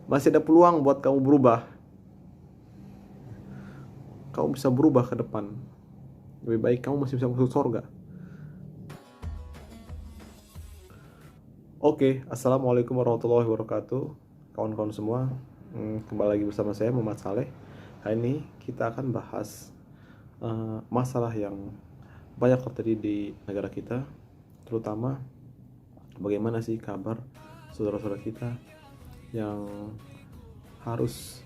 Masih ada peluang buat kamu berubah. Kamu bisa berubah ke depan. Lebih baik kamu masih bisa masuk surga. Oke, assalamualaikum warahmatullahi wabarakatuh, kawan-kawan semua. Kembali lagi bersama saya Muhammad Saleh. Hari ini kita akan bahas masalah yang banyak terjadi di negara kita, terutama bagaimana sih kabar saudara-saudara kita yang harus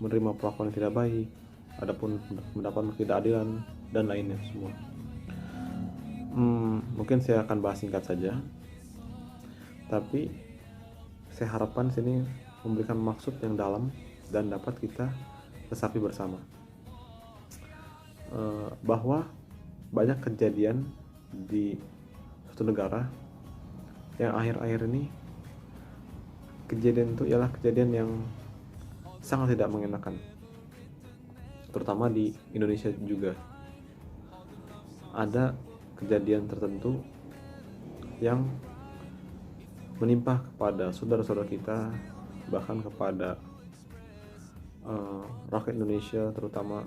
menerima perlakuan yang tidak baik, adapun mendapat ketidakadilan dan lainnya semua. Mungkin saya akan bahas singkat saja, tapi saya harapkan sini memberikan maksud yang dalam dan dapat kita resapi bersama. Bahwa banyak kejadian di suatu negara yang akhir-akhir ini, kejadian itu ialah kejadian yang sangat tidak mengenakan, terutama di Indonesia juga. Ada kejadian tertentu yang menimpa kepada saudara-saudara kita, bahkan kepada rakyat Indonesia, terutama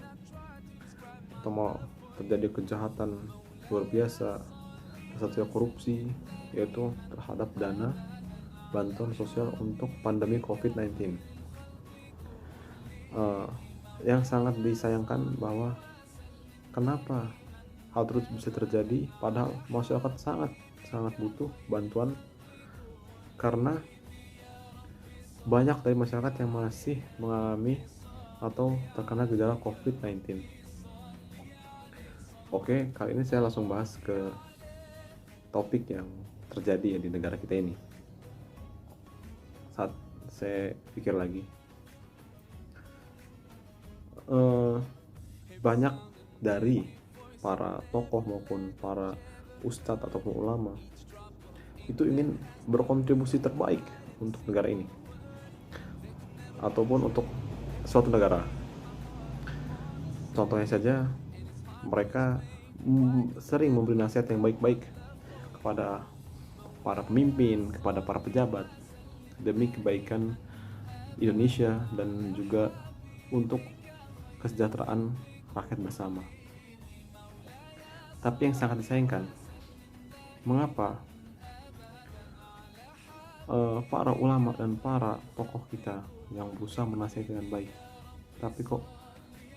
terjadi kejahatan luar biasa, satunya korupsi, yaitu terhadap dana bantuan sosial untuk pandemi COVID-19. Yang sangat disayangkan bahwa kenapa hal tersebut bisa terjadi padahal masyarakat sangat butuh bantuan, karena banyak dari masyarakat yang masih mengalami atau terkena gejala COVID-19. Oke, kali ini saya langsung bahas ke topik yang terjadi di negara kita ini. Saat saya pikir lagi, banyak dari para tokoh maupun para ustadz ataupun ulama itu ingin berkontribusi terbaik untuk negara ini ataupun untuk suatu negara. Contohnya saja, mereka sering memberi nasihat yang baik-baik kepada para pemimpin, kepada para pejabat, demi kebaikan Indonesia dan juga untuk kesejahteraan rakyat bersama. Tapi yang sangat disayangkan, mengapa para ulama dan para tokoh kita yang berusaha menasihati dengan baik, tapi kok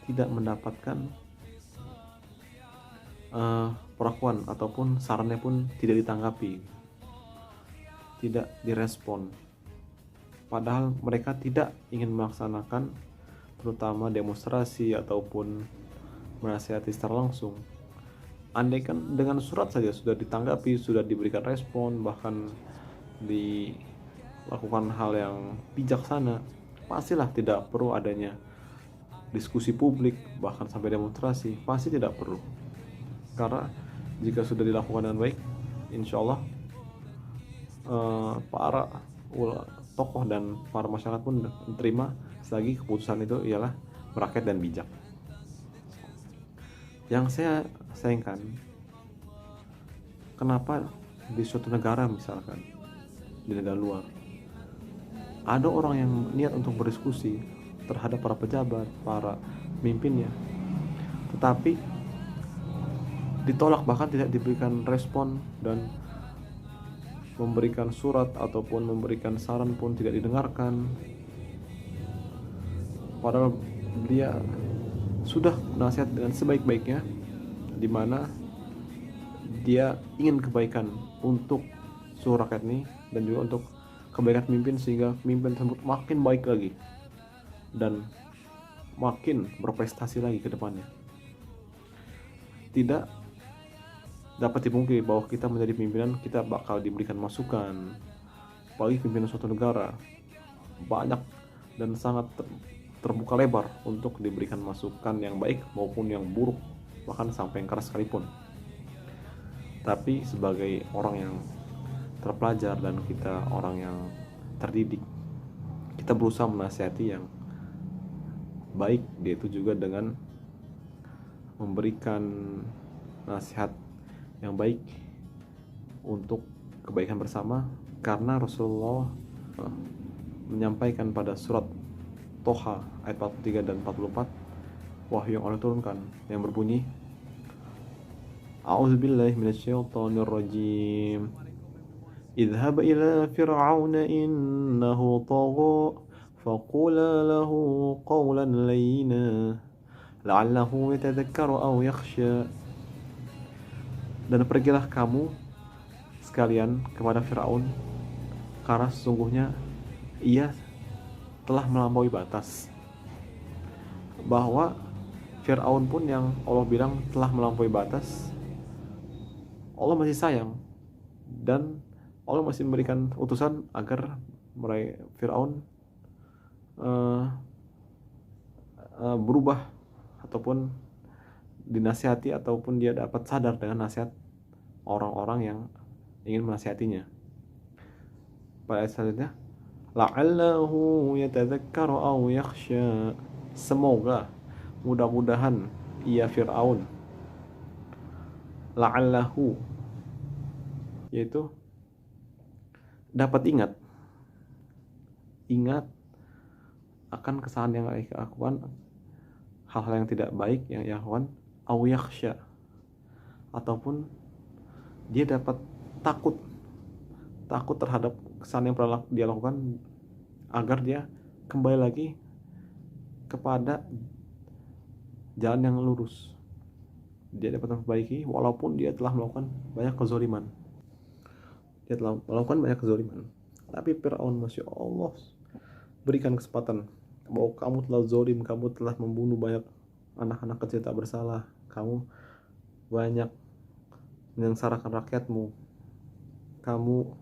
tidak mendapatkan perlakuan ataupun sarannya pun tidak ditanggapi, tidak direspon. Padahal mereka tidak ingin melaksanakan terutama demonstrasi ataupun menasihati secara langsung. Andaikan dengan surat saja sudah ditanggapi, sudah diberikan respon, bahkan dilakukan hal yang bijaksana, pastilah tidak perlu adanya diskusi publik, bahkan sampai demonstrasi, pasti tidak perlu. Karena jika sudah dilakukan dengan baik, insya Allah para tokoh dan para masyarakat pun menerima selagi keputusan itu ialah merakyat dan bijak. Yang saya sayangkan, kenapa di suatu negara, misalkan di negara luar, ada orang yang niat untuk berdiskusi terhadap para pejabat, para pemimpinnya, tetapi ditolak, bahkan tidak diberikan respon, dan memberikan surat ataupun memberikan saran pun tidak didengarkan. Padahal dia sudah nasihat dengan sebaik-baiknya, di mana dia ingin kebaikan untuk seluruh rakyat ini dan juga untuk kebaikan pemimpin, sehingga pemimpin tersebut makin baik lagi dan makin berprestasi lagi ke depannya. Tidak dapat dipungkiri bahwa kita menjadi pimpinan, kita bakal diberikan masukan, apalagi pimpinan suatu negara, banyak dan sangat terbuka lebar untuk diberikan masukan yang baik maupun yang buruk, bahkan sampai yang keras sekalipun. Tapi sebagai orang yang terpelajar dan kita orang yang terdidik, kita berusaha menasihati yang baik, yaitu juga dengan memberikan nasihat yang baik untuk kebaikan bersama, Karena Rasulullah menyampaikan pada surat Toha ayat 43 dan 44 wahyu yang Allah turunkan yang berbunyi A'udzubillahi minasyaitonir rajim. Idhhab ila fir'auna innahu tagha faqula lahu qawlan layyina la'allahu yatadhakkaru aw yakhsha. Dan pergilah kamu sekalian kepada Firaun, karena sesungguhnya ia telah melampaui batas. Bahwa Firaun pun yang Allah bilang telah melampaui batas, Allah masih sayang dan Allah masih memberikan utusan agar Firaun berubah ataupun dinasihati ataupun dia dapat sadar dengan nasihat orang-orang yang ingin menasihatinya. Pada ayat selanjutnya, la'allahu yatadhakkaru aw yakhsha. Semoga, mudah-mudahan ia Fir'aun, la'allahu, yaitu dapat ingat akan kesalahan yang ia lakukan, hal-hal yang tidak baik yang ia lakukan, aw yakhsha, ataupun dia dapat takut terhadap kesalahan yang pernah dia lakukan, agar dia kembali lagi kepada jalan yang lurus. Dia dapat memperbaiki walaupun dia telah melakukan banyak kezaliman. Tapi Firaun, Masya Allah, berikan kesempatan bahwa kamu telah zalim, kamu telah membunuh banyak anak-anak kecil tak bersalah, kamu banyak menyengsarakan rakyatmu, kamu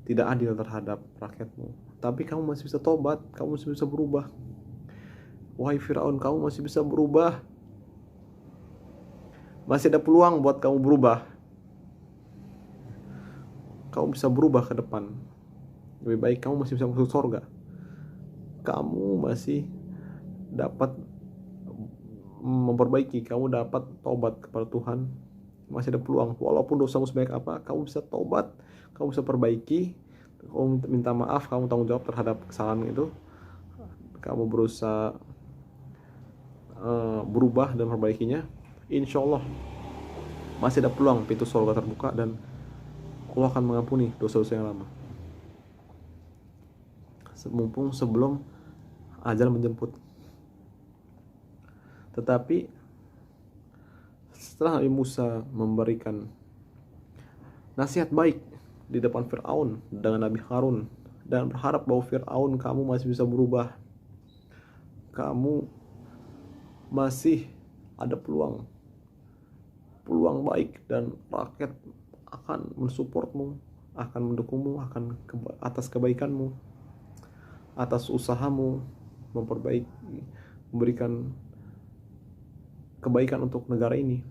tidak adil terhadap rakyatmu, tapi kamu masih bisa tobat, kamu masih bisa berubah. Wahai Firaun, kamu masih bisa berubah, masih ada peluang buat kamu berubah. Kamu bisa berubah ke depan. Lebih baik kamu masih bisa masuk surga. Kamu masih dapat memperbaiki, kamu dapat tobat kepada Tuhan. Masih ada peluang. Walaupun dosamu sebanyak apa, kamu bisa tobat, kamu bisa perbaiki, kamu minta maaf, kamu tanggung jawab terhadap kesalahan itu. Kamu berusaha berubah dan memperbaikinya. Insya Allah masih ada peluang pintu surga terbuka dan Allah akan mengampuni dosa-dosa yang lama. Mumpung sebelum ajal menjemput. Tetapi setelah Nabi Musa memberikan nasihat baik di depan Fir'aun dengan Nabi Harun dan berharap bahwa Fir'aun, kamu masih bisa berubah, kamu masih ada peluang baik, dan rakyat akan mensupportmu, akan mendukungmu, akan atas kebaikanmu, atas usahamu memperbaiki, memberikan kebaikan untuk negara ini.